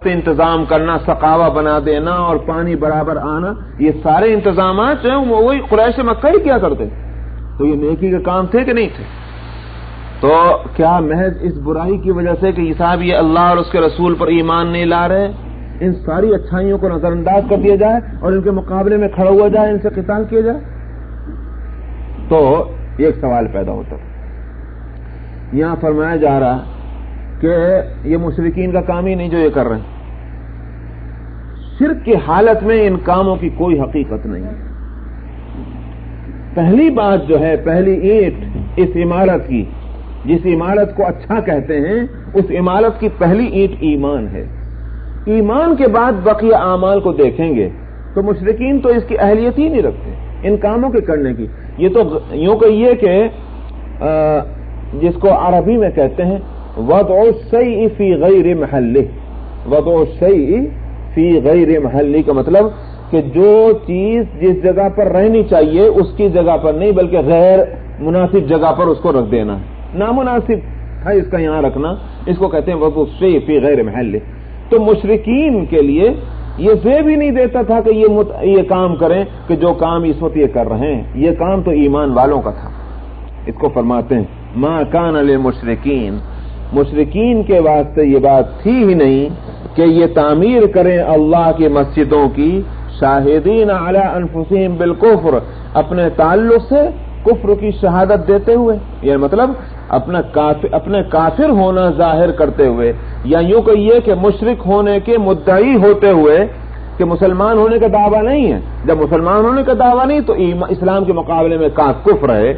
انتظام کرنا، سقاوا بنا دینا اور پانی برابر آنا، یہ سارے انتظامات جو ہیں وہی قریش مکہ ہی کیا کرتے. تو یہ نیکی کے کام تھے کہ نہیں تھے؟ تو کیا محض اس برائی کی وجہ سے کہ صاحب یہ اللہ اور اس کے رسول پر ایمان نہیں لا رہے، ان ساری اچھائیوں کو نظر انداز کر دیا جائے اور ان کے مقابلے میں کھڑا ہوا جائے، ان سے قتال کیا جائے؟ تو یہ ایک سوال پیدا ہوتا ہے. یہاں فرمایا جا رہا کہ یہ مشرکین کا کام ہی نہیں جو یہ کر رہے ہیں. شرک کی حالت میں ان کاموں کی کوئی حقیقت نہیں. پہلی بات جو ہے، پہلی اینٹ اس عمارت کی، جس عمارت کو اچھا کہتے ہیں، اس عمارت کی پہلی اینٹ ایمان ہے. ایمان کے بعد بقیہ اعمال کو دیکھیں گے تو مشرکین تو اس کی اہلیت ہی نہیں رکھتے ان کاموں کے کرنے کی. یہ تو یوں کہیے کہ جس کو عربی میں کہتے ہیں وضع الشیء فی غیر محلہ. وضع الشیء فی غیر محلہ کا مطلب کہ جو چیز جس جگہ پر رہنی چاہیے اس کی جگہ پر نہیں، بلکہ غیر مناسب جگہ پر اس کو رکھ دینا. نامناسب ہے اس کا یہاں رکھنا، اس کو کہتے ہیں وضع الشیء فی غیر محلہ. تو مشرکین کے لیے یہ زیب ہی نہیں دیتا تھا کہ یہ کام کریں کہ جو کام اس وقت یہ کر رہے ہیں. یہ کام تو ایمان والوں کا تھا. اس کو فرماتے ہیں ما کان للمشرکین، مشرکین کے واسطے یہ بات تھی ہی نہیں کہ یہ تعمیر کریں اللہ کی مسجدوں کی، شاہدین علی انفسہم بالکفر، اپنے تعلق سے کفر کی شہادت دیتے ہوئے، یہ مطلب اپنے کافر ہونا ظاہر کرتے ہوئے، یا یوں کہیے کہ مشرک ہونے کے مدعی ہوتے ہوئے کہ مسلمان ہونے کا دعویٰ نہیں ہے. جب مسلمان ہونے کا دعویٰ نہیں تو اسلام کے مقابلے میں کفر ہے،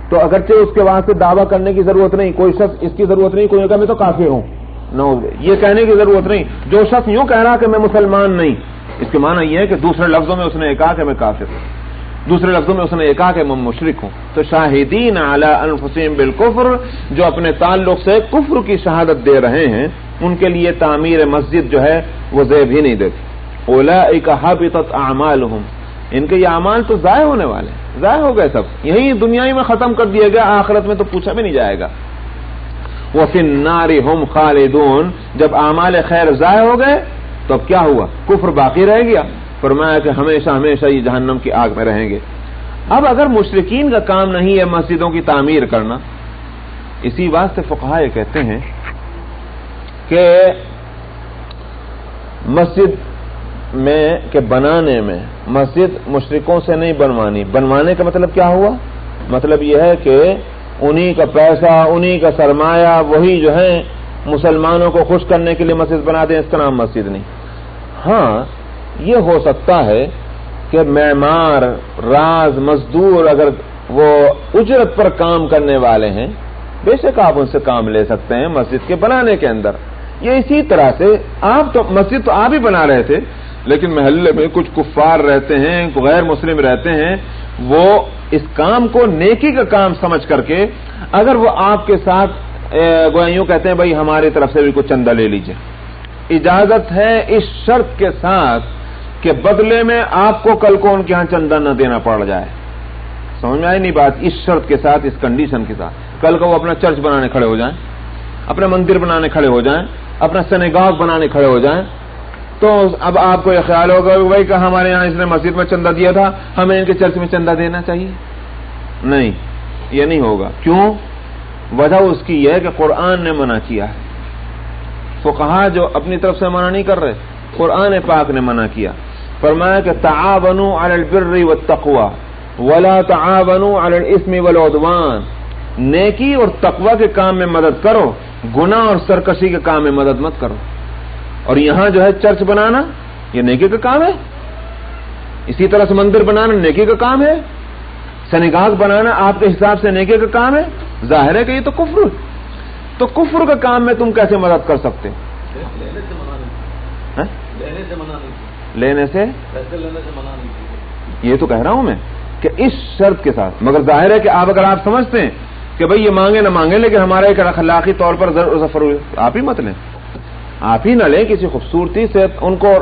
تو اگرچہ اس کے واسطے دعویٰ کرنے کی ضرورت نہیں، کوئی شخص اس کی ضرورت نہیں کوئی کہا میں تو کافر ہوں، یہ کہنے کی ضرورت نہیں. جو شخص یوں کہہ رہا کہ میں مسلمان نہیں، اس کے معنی یہ ہے کہ دوسرے لفظوں میں اس نے کہا کہ میں کافر ہوں، دوسرے لفظوں میں اس نے کہا کہ میں مشرک ہوں. تو شاہدین علی انفسہم بالکفر، جو اپنے تعلق سے کفر کی شہادت دے رہے ہیں، ان کے لیے تعمیر مسجد جو ہے وہ زیب ہی نہیں دیتی. اولئک حبطت اعمالہم، ان کے یہ اعمال تو ضائع ہونے والے ہیں، ضائع ہو گئے سب، یہی دنیا میں ختم کر دیا گیا، آخرت میں تو پوچھا بھی نہیں جائے گا. وفی النار ہم خالدون، جب اعمال خیر ضائع ہو گئے تو اب کیا ہوا؟ کفر باقی رہ گیا. فرمایا کہ ہمیشہ ہمیشہ یہ جہنم کی آگ میں رہیں گے. اب اگر مشرکین کا کام نہیں ہے مسجدوں کی تعمیر کرنا، اسی واسطے فقہاء کہتے ہیں کہ مسجد میں کہ بنانے میں مسجد مشرکوں سے نہیں بنوانی. بنوانے کا مطلب کیا ہوا؟ مطلب یہ ہے کہ انہی کا پیسہ، انہی کا سرمایہ، وہی جو ہے مسلمانوں کو خوش کرنے کے لیے مسجد بنا دیں، اس کا نام مسجد نہیں. ہاں یہ ہو سکتا ہے کہ معمار، راز، مزدور اگر وہ اجرت پر کام کرنے والے ہیں، بے شک آپ ان سے کام لے سکتے ہیں مسجد کے بنانے کے اندر. یہ اسی طرح سے آپ تو مسجد تو آپ ہی بنا رہے تھے، لیکن محلے میں کچھ کفار رہتے ہیں، غیر مسلم رہتے ہیں، وہ اس کام کو نیکی کا کام سمجھ کر کے اگر وہ آپ کے ساتھ یوں کہتے ہیں بھائی ہماری طرف سے بھی کچھ چندہ لے لیجئے، اجازت ہے اس شرط کے ساتھ کہ بدلے میں آپ کو کل کو ان کے ہاں چندہ نہ دینا پڑ جائے. سمجھ میں آئی نہیں بات؟ اس شرط کے ساتھ، اس کنڈیشن کے ساتھ، کل کو وہ اپنا چرچ بنانے کھڑے ہو جائیں، اپنا مندر بنانے کھڑے ہو جائیں، اپنا سنیگاگ بنانے کھڑے ہو جائیں، تو اب آپ کو یہ خیال ہوگا کہ بھائی کہ ہمارے یہاں اس نے مسجد میں چندہ دیا تھا، ہمیں ان کے چرچ میں چندہ دینا چاہیے. نہیں، یہ نہیں ہوگا. کیوں؟ وجہ اس کی یہ ہے کہ قرآن نے منع کیا ہے. فقہاء جو اپنی طرف سے منع نہیں کر رہے، قرآن پاک نے منع کیا. فرمایا کہ تعاونوا علی البر والتقوی ولا تعاونوا علی الاثم والعدوان، نیکی اور تقوی کے کام میں مدد کرو، گناہ اور سرکشی کے کام میں مدد مت کرو. اور یہاں جو ہے چرچ بنانا یہ نیکی کا کام ہے، اسی طرح سے مندر بنانا نیکی کا کام ہے، سنیگاگ بنانا آپ کے حساب سے نیکی کا کام ہے. ظاہر ہے کہ یہ تو کفر، تو کفر کا کام میں تم کیسے مدد کر سکتے؟ لینے سے یہ تو کہہ رہا ہوں میں کہ اس شرط کے ساتھ. مگر ظاہر ہے کہ اگر آپ سمجھتے ہیں کہ بھئی یہ مانگے نہ مانگے لیکن ہمارے ایک اخلاقی طور پر ظفر ہوئے، آپ ہی مت لیں، آپ ہی نہ لیں. کسی خوبصورتی سے ان کو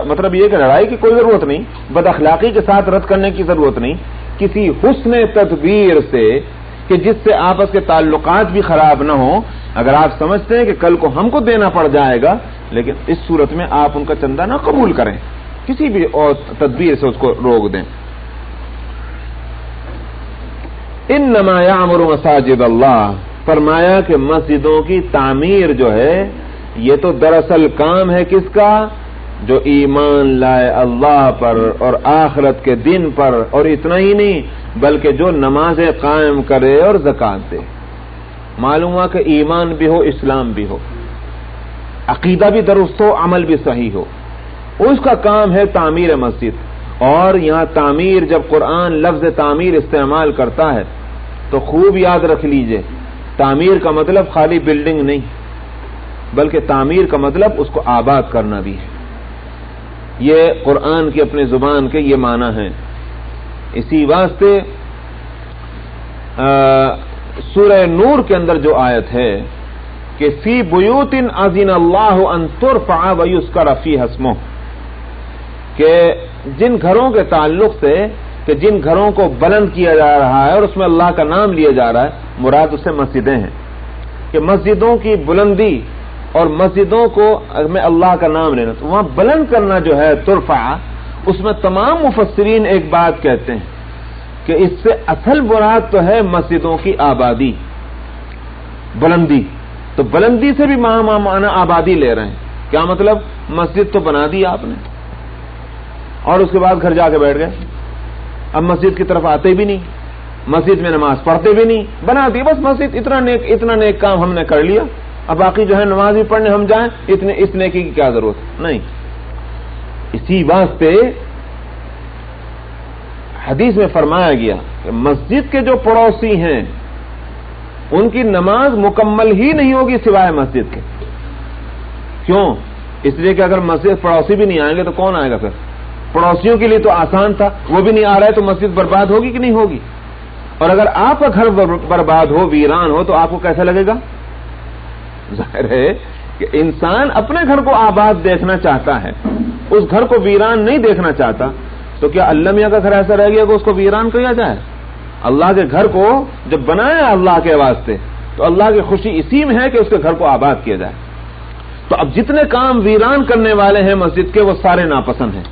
مطلب یہ کہ لڑائی کی کوئی ضرورت نہیں، بد اخلاقی کے ساتھ رد کرنے کی ضرورت نہیں. کسی حسن تدبیر سے کہ جس سے آپس کے تعلقات بھی خراب نہ ہوں. اگر آپ سمجھتے ہیں کہ کل کو ہم کو دینا پڑ جائے گا، لیکن اس صورت میں آپ ان کا چندہ نہ قبول کریں، کسی بھی اور تدبیر سے اس کو روک دیں. انما یعمر مساجد اللہ، فرمایا کہ مسجدوں کی تعمیر جو ہے یہ تو دراصل کام ہے کس کا؟ جو ایمان لائے اللہ پر اور آخرت کے دن پر، اور اتنا ہی نہیں بلکہ جو نمازیں قائم کرے اور زکات دے. معلوم ہوا کہ ایمان بھی ہو، اسلام بھی ہو، عقیدہ بھی درست ہو، عمل بھی صحیح ہو، اس کا کام ہے تعمیر مسجد. اور یہاں تعمیر، جب قرآن لفظ تعمیر استعمال کرتا ہے تو خوب یاد رکھ لیجئے، تعمیر کا مطلب خالی بلڈنگ نہیں، بلکہ تعمیر کا مطلب اس کو آباد کرنا بھی ہے. یہ قرآن کی اپنی زبان کے یہ معنی ہیں. اسی واسطے سورہ نور کے اندر جو آیت ہے کہ فی بیوت اذن اللہ ان ترفع ویذکر فیہا اسمہ، کہ جن گھروں کے تعلق سے کہ جن گھروں کو بلند کیا جا رہا ہے اور اس میں اللہ کا نام لیا جا رہا ہے، مراد اس سے مسجدیں ہیں، کہ مسجدوں کی بلندی اور مسجدوں کو میں اللہ کا نام لینا، تو وہاں بلند کرنا جو ہے ترفع، اس میں تمام مفسرین ایک بات کہتے ہیں کہ اس سے اصل مراد تو ہے مسجدوں کی آبادی، بلندی. تو بلندی سے بھی معنی آبادی لے رہے ہیں. کیا مطلب؟ مسجد تو بنا دی آپ نے اور اس کے بعد گھر جا کے بیٹھ گئے، اب مسجد کی طرف آتے بھی نہیں، مسجد میں نماز پڑھتے بھی نہیں، بنا دی بس مسجد، اتنا نیک کام ہم نے کر لیا، اب باقی جو ہے نماز بھی پڑھنے ہم جائیں، اس نیکی کی کیا ضرورت؟ نہیں. اسی واسطے حدیث میں فرمایا گیا کہ مسجد کے جو پڑوسی ہیں ان کی نماز مکمل ہی نہیں ہوگی سوائے مسجد کے. کیوں؟ اس لیے کہ اگر مسجد پڑوسی بھی نہیں آئیں گے تو کون آئے گا پھر؟ پڑوسیوں کے لیے تو آسان تھا، وہ بھی نہیں آ رہا ہے تو مسجد برباد ہوگی کہ نہیں ہوگی؟ اور اگر آپ کا گھر برباد ہو، ویران ہو، تو آپ کو کیسا لگے گا؟ ظاہر ہے کہ انسان اپنے گھر کو آباد دیکھنا چاہتا ہے، اس گھر کو ویران نہیں دیکھنا چاہتا. تو کیا اللہ میاں کا گھر ایسا رہ گیا کہ اس کو ویران کیا جائے؟ اللہ کے گھر کو جب بنایا اللہ کے واسطے تو اللہ کی خوشی اسی میں ہے کہ اس کے گھر کو آباد کیا جائے. تو اب جتنے کام ویران کرنے والے ہیں مسجد کے، وہ سارے ناپسند ہیں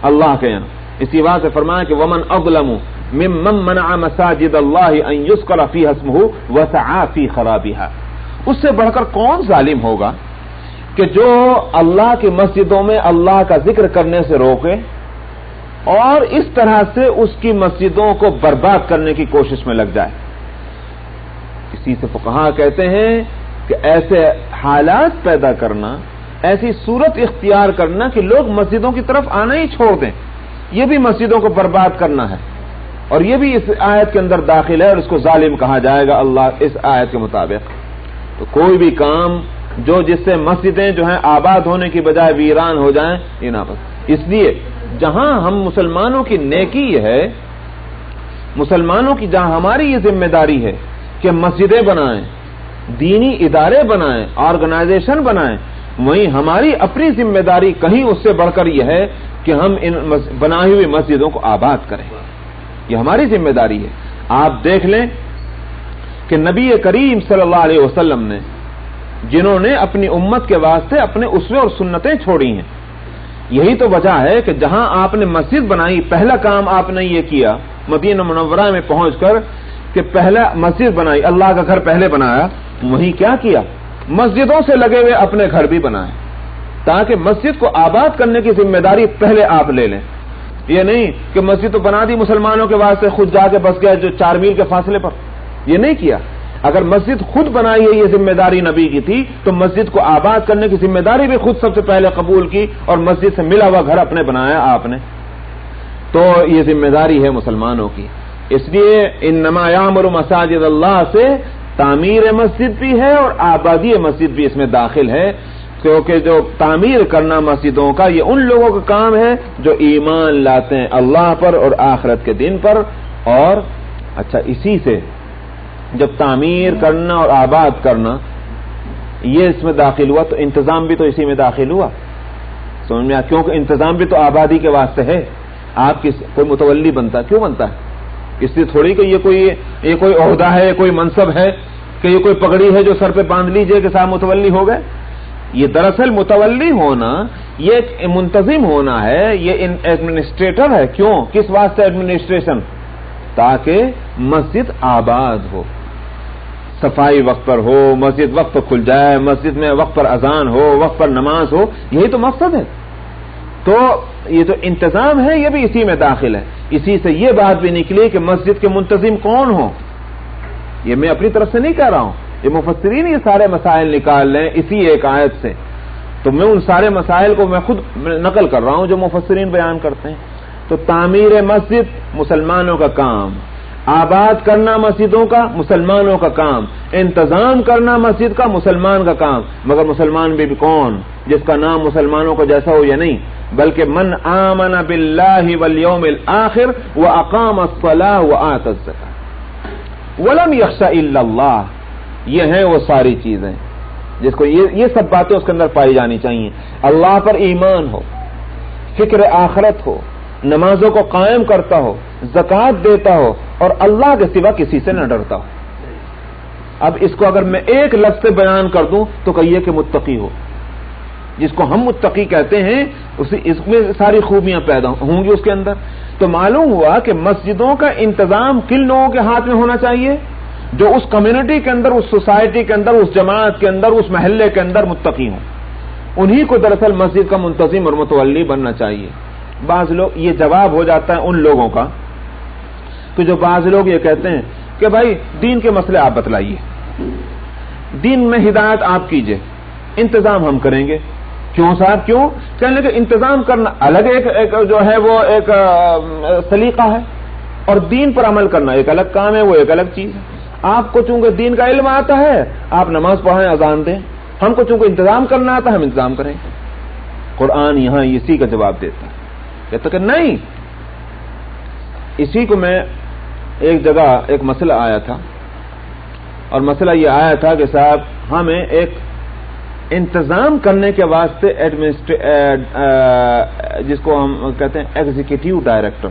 اللہ کے یہاں. اسی بات سے فرمایا کہ ومن اظلم ممن منع مساجد اللہ ان یذکر فیہا اسمہ وسعى فی خرابها، اس سے بڑھ کر کون ظالم ہوگا کہ جو اللہ کی مسجدوں میں اللہ کا ذکر کرنے سے روکے اور اس طرح سے اس کی مسجدوں کو برباد کرنے کی کوشش میں لگ جائے. اسی سے فقہا کہتے ہیں کہ ایسے حالات پیدا کرنا، ایسی صورت اختیار کرنا کہ لوگ مسجدوں کی طرف آنا ہی چھوڑ دیں، یہ بھی مسجدوں کو برباد کرنا ہے، اور یہ بھی اس آیت کے اندر داخل ہے، اور اس کو ظالم کہا جائے گا اللہ اس آیت کے مطابق. تو کوئی بھی کام جس سے مسجدیں جو ہیں آباد ہونے کی بجائے ویران ہو جائیں، یہ ناپسند. اس لیے جہاں ہم مسلمانوں کی نیکی ہے، مسلمانوں کی جہاں ہماری یہ ذمہ داری ہے کہ مسجدیں بنائیں، دینی ادارے بنائیں، آرگنائزیشن بنائیں، وہیں ہماری اپنی ذمہ داری کہیں اس سے بڑھ کر یہ ہے کہ ہم ان بنائی ہوئی مسجدوں کو آباد کریں. یہ ہماری ذمہ داری ہے. آپ دیکھ لیں کہ نبی کریم صلی اللہ علیہ وسلم نے، جنہوں نے اپنی امت کے واسطے اپنے اسوے اور سنتیں چھوڑی ہیں، یہی تو وجہ ہے کہ جہاں آپ نے مسجد بنائی، پہلا کام آپ نے یہ کیا مدینہ منورہ میں پہنچ کر کہ پہلا مسجد بنائی، اللہ کا گھر پہلے بنایا. وہیں کیا کیا؟ مسجدوں سے لگے ہوئے اپنے گھر بھی بنائے، تاکہ مسجد کو آباد کرنے کی ذمہ داری پہلے آپ لے لیں. یہ نہیں کہ مسجد تو بنا دی مسلمانوں کے واسطے، خود جا کے بس گئے جو 4 میل کے فاصلے پر. یہ نہیں کیا. اگر مسجد خود بنائی ہے، یہ ذمہ داری نبی کی تھی، تو مسجد کو آباد کرنے کی ذمہ داری بھی خود سب سے پہلے قبول کی اور مسجد سے ملا ہوا گھر اپنے بنایا آپ نے. تو یہ ذمہ داری ہے مسلمانوں کی. اس لیے انما یعمر مساجد اللہ سے تعمیر مسجد بھی ہے اور آبادی مسجد بھی اس میں داخل ہے، کیونکہ جو تعمیر کرنا مسجدوں کا یہ ان لوگوں کا کام ہے جو ایمان لاتے ہیں اللہ پر اور آخرت کے دن پر. اور اچھا، اسی سے جب تعمیر کرنا اور آباد کرنا یہ اس میں داخل ہوا تو انتظام بھی تو اسی میں داخل ہوا. سمجھ میں کیونکہ انتظام بھی تو آبادی کے واسطے ہے. آپ کی کوئی متولی بنتا کیوں بنتا ہے؟ اس لیے تھوڑی کہ یہ کوئی عہدہ ہے، یہ کوئی منصب ہے کہ یہ کوئی پگڑی ہے جو سر پہ باندھ لیجئے کہ صاحب متولی ہو گئے. یہ دراصل متولی ہونا یہ ایک منتظم ہونا ہے، یہ ایڈمنسٹریٹر ہے. کیوں؟ کس واسطے ایڈمنسٹریشن؟ تاکہ مسجد آباد ہو، صفائی وقت پر ہو، مسجد وقت پر کھل جائے، مسجد میں وقت پر اذان ہو، وقت پر نماز ہو. یہی تو مقصد ہے. تو یہ جو انتظام ہے یہ بھی اسی میں داخل ہے. اسی سے یہ بات بھی نکلی کہ مسجد کے منتظم کون ہوں. یہ میں اپنی طرف سے نہیں کہہ رہا ہوں، یہ مفسرین یہ سارے مسائل نکال لیں اسی ایک آیت سے. تو میں ان سارے مسائل کو میں خود نقل کر رہا ہوں جو مفسرین بیان کرتے ہیں. تو تعمیر مسجد مسلمانوں کا کام، آباد کرنا مسجدوں کا مسلمانوں کا کام، انتظام کرنا مسجد کا مسلمان کا کام. مگر مسلمان بھی کون؟ جس کا نام مسلمانوں کو جیسا ہو یا نہیں، بلکہ من آمن باللہ والیوم الآخر واقام الصلاۃ وآتى الزکاۃ ولم یخش الا اللہ. یہ ہیں وہ ساری چیزیں جس کو یہ سب باتیں اس کے اندر پائی جانی چاہیے. اللہ پر ایمان ہو، فکر آخرت ہو، نمازوں کو قائم کرتا ہو، زکوٰۃ دیتا ہو اور اللہ کے سوا کسی سے نہ ڈرتا ہو. اب اس کو اگر میں ایک لفظ سے بیان کر دوں تو کہیے کہ متقی ہو. جس کو ہم متقی کہتے ہیں اس میں ساری خوبیاں پیدا ہوں گی اس کے اندر. تو معلوم ہوا کہ مسجدوں کا انتظام کن لوگوں کے ہاتھ میں ہونا چاہیے؟ جو اس کمیونٹی کے اندر، اس سوسائٹی کے اندر، اس جماعت کے اندر، اس محلے کے اندر متقی ہوں. انہی کو دراصل مسجد کا منتظم اور متولی بننا چاہیے. بعض لوگ یہ جواب ہو جاتا ہے ان لوگوں کا کہ جو بعض لوگ یہ کہتے ہیں کہ بھائی دین کے مسئلے آپ بتلائیے، دین میں ہدایت آپ کیجئے، انتظام ہم کریں گے. کیوں صاحب کیوں؟ کہنے لگے انتظام کرنا الگ ایک جو ہے وہ ایک سلیقہ ہے، اور دین پر عمل کرنا ایک الگ کام ہے، وہ ایک الگ چیز ہے. آپ کو چونکہ دین کا علم آتا ہے آپ نماز پڑھائیں، اذان دیں. ہم کو چونکہ انتظام کرنا آتا ہے ہم انتظام کریں. قرآن یہاں اسی کا جواب دیتا ہے، کہتا کہ نہیں. اسی کو میں ایک جگہ ایک مسئلہ آیا تھا، اور مسئلہ یہ آیا تھا کہ صاحب ہمیں ایک انتظام کرنے کے واسطے جس کو ہم کہتے ہیں ایگزیکٹو ڈائریکٹر،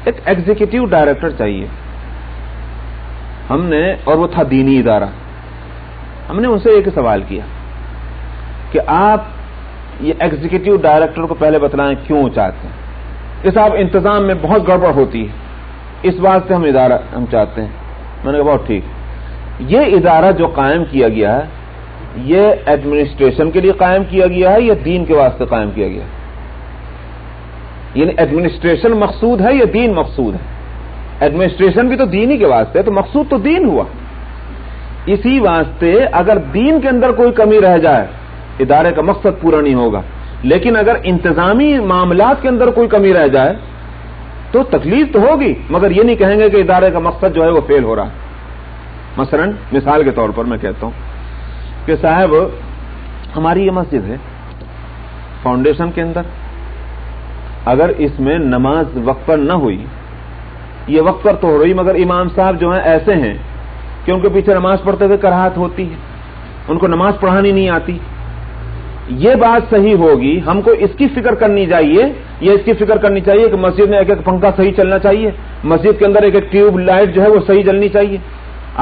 ایک ایگزیکٹو ڈائریکٹر چاہیے. ہم نے، اور وہ تھا دینی ادارہ، ہم نے ان سے ایک سوال کیا کہ آپ یہ ایگزیکٹو ڈائریکٹر کو پہلے بتلائیں کیوں چاہتے ہیں کہ صاحب انتظام میں بہت گڑبڑ ہوتی ہے، اس واسطے ہم چاہتے ہیں. میں نے کہا بہت ٹھیک. یہ ادارہ جو قائم کیا گیا ہے یہ ایڈمنسٹریشن کے لیے قائم کیا گیا ہے یا دین کے واسطے قائم کیا گیا ہے؟ یعنی ایڈمنسٹریشن مقصود ہے یا دین مقصود ہے؟ ایڈمنسٹریشن بھی تو دین ہی کے واسطے ہے، تو مقصود تو دین ہوا. اسی واسطے اگر دین کے اندر کوئی کمی رہ جائے ادارے کا مقصد پورا نہیں ہوگا. لیکن اگر انتظامی معاملات کے اندر کوئی کمی رہ جائے تو تکلیف تو ہوگی، مگر یہ نہیں کہیں گے کہ ادارے کا مقصد جو ہے وہ فیل ہو رہا ہے. مثلا مثال کے طور پر میں کہتا ہوں کہ صاحب ہماری یہ مسجد ہے، فاؤنڈیشن کے اندر اگر اس میں نماز وقت پر نہ ہوئی، یہ وقت پر تو ہو رہی مگر امام صاحب جو ہیں ایسے ہیں کہ ان کے پیچھے نماز پڑھتے ہوئے کراہت ہوتی ہے، ان کو نماز پڑھانی نہیں آتی. یہ بات صحیح ہوگی، ہم کو اس کی فکر کرنی چاہیے، یہ اس کی فکر کرنی چاہیے کہ مسجد میں ایک ایک پنکھا صحیح چلنا چاہیے، مسجد کے اندر ایک ایک ٹیوب لائٹ جو ہے وہ صحیح جلنی چاہیے.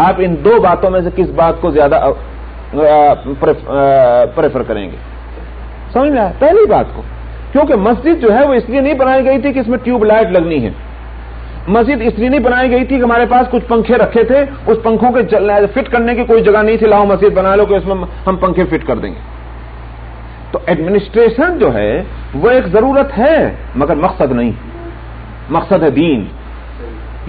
آپ ان دو باتوں میں سے کس بات کو زیادہ پریفر کریں گے؟ سمجھ میں آیا؟ پہلی بات کو، کیونکہ مسجد جو ہے وہ اس لیے نہیں بنائی گئی تھی کہ اس میں ٹیوب لائٹ لگنی ہے. مسجد اس لیے نہیں بنائی گئی تھی کہ ہمارے پاس کچھ پنکھے رکھے تھے، اس پنکھوں کے فٹ کرنے کی کوئی جگہ نہیں تھی، لاؤ مسجد بنا لو کہ اس میں ہم پنکھے فٹ کر دیں گے. تو ایڈمنسٹریشن جو ہے وہ ایک ضرورت ہے مگر مقصد نہیں، مقصد ہے دین.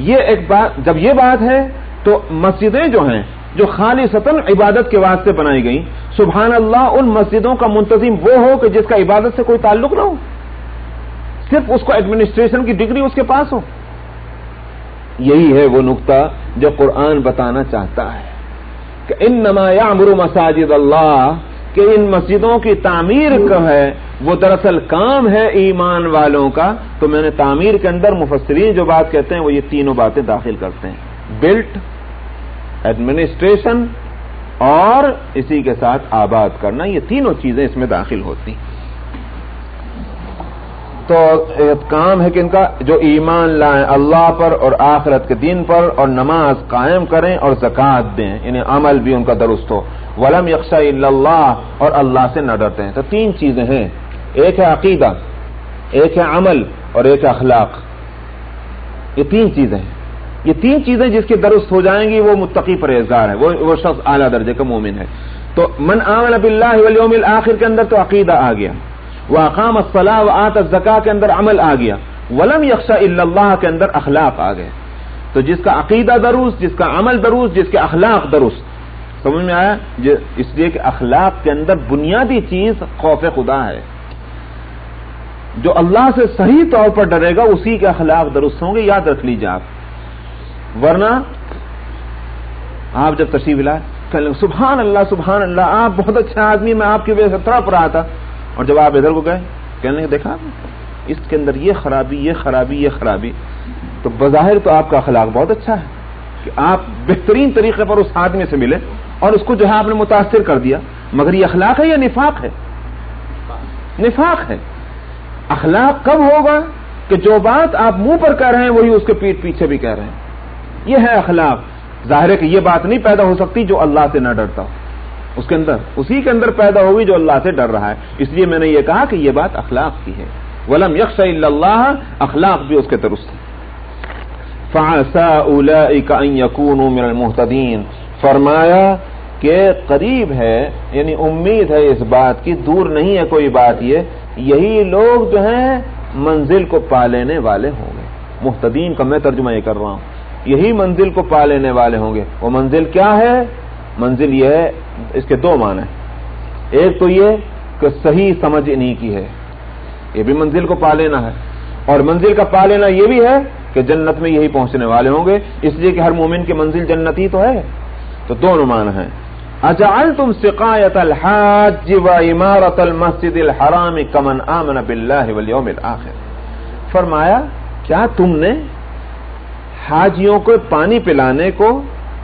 یہ ایک بات، جب یہ بات ہے تو مسجدیں جو ہیں جو خالصتاً عبادت کے واسطے بنائی گئیں، سبحان اللہ ان مسجدوں کا منتظم وہ ہو کہ جس کا عبادت سے کوئی تعلق نہ ہو، صرف اس کو ایڈمنسٹریشن کی ڈگری اس کے پاس ہو. یہی ہے وہ نقطہ جو قرآن بتانا چاہتا ہے کہ انما یعمر مساجد اللہ، کہ ان مسجدوں کی تعمیر کا ہے وہ دراصل کام ہے ایمان والوں کا. تو میں نے تعمیر کے اندر مفسرین جو بات کہتے ہیں وہ یہ تینوں باتیں داخل کرتے ہیں، بلٹ، ایڈمنسٹریشن اور اسی کے ساتھ آباد کرنا. یہ تینوں چیزیں اس میں داخل ہوتی ہیں. تو کام ہے کہ ان کا جو ایمان لائیں اللہ پر اور آخرت کے دین پر، اور نماز قائم کریں اور زکوٰۃ دیں، یعنی عمل بھی ان کا درست ہو. ولم یخشى الا اللہ، اور اللہ سے نہ ڈرتے ہیں. تو تین چیزیں ہیں، ایک ہے عقیدہ، ایک ہے عمل، اور ایک ہے اخلاق. یہ تین چیزیں ہیں. یہ تین چیزیں جس کے درست ہو جائیں گی وہ متقی پرہیزگار ہے، وہ شخص اعلیٰ درجے کا مومن ہے. تو من آمن باللہ والیوم الآخر کے اندر تو عقیدہ آ گیا، واقام الصلاۃ وآت الزکاۃ کے اندر عمل آ گیا، ولم یخشى الا اللہ کے اندر اخلاق آ گئے. تو جس کا عقیدہ درست، جس کا عمل درست، جس کے اخلاق درست. سمجھ میں آیا؟ اس لیے کہ اخلاق کے اندر بنیادی چیز خوف خدا ہے. جو اللہ سے صحیح طور پر ڈرے گا اسی کے اخلاق درست ہوں گے، یاد رکھ لیجیے آپ. ورنہ آپ جب تشریف لائے کہنے لگے سبحان اللہ آپ بہت اچھا آدمی، میں آپ کی وجہ سے تڑپ رہا تھا، اور جب آپ ادھر کو گئے کہنے لگے دیکھا اس کے اندر یہ خرابی، تو بظاہر تو آپ کا اخلاق بہت اچھا ہے کہ آپ بہترین طریقے پر اس آدمی سے ملے اور اس کو جو ہے آپ نے متاثر کر دیا، مگر یہ اخلاق ہے یا نفاق ہے؟ نفاق ہے. اخلاق کب ہوگا کہ جو بات آپ منہ پر کہہ رہے ہیں وہی اس کے پیٹھ پیچھے بھی کہہ رہے ہیں. یہ ہے اخلاق. ظاہر ہے کہ یہ بات نہیں پیدا ہو سکتی جو اللہ سے نہ ڈرتا ہو. اس کے اندر اسی کے اندر پیدا ہوگی جو اللہ سے ڈر رہا ہے. اس لیے میں نے یہ کہا کہ یہ بات اخلاق کی ہے. ولم یخشى الا اللہ، اخلاق بھی اس کے درست ہے. فعسى اولئک ان یکونوا من المہتدین، فرمایا کہ قریب ہے، یعنی امید ہے اس بات کی، دور نہیں ہے کوئی بات، یہی لوگ جو ہیں منزل کو پا لینے والے ہوں گے. مہتدین کا میں ترجمہ یہ کر رہا ہوں، یہی منزل کو پا لینے والے ہوں گے. وہ منزل کیا ہے؟ منزل یہ ہے، اس کے دو معنی ہیں. ایک تو یہ کہ صحیح سمجھ انہی کی ہے، یہ بھی منزل کو پا لینا ہے، اور منزل کا پا لینا یہ بھی ہے کہ جنت میں یہی پہنچنے والے ہوں گے، اس لیے کہ ہر مومن کی منزل جنت ہی تو ہے. تو دونوں معنی ہیں. اجعلتم سقایۃ الحاج وعمارۃ المسجد الحرام کمن آمن باللہ والیوم الآخر، فرمایا کیا تم نے حاجیوں کو پانی پلانے کو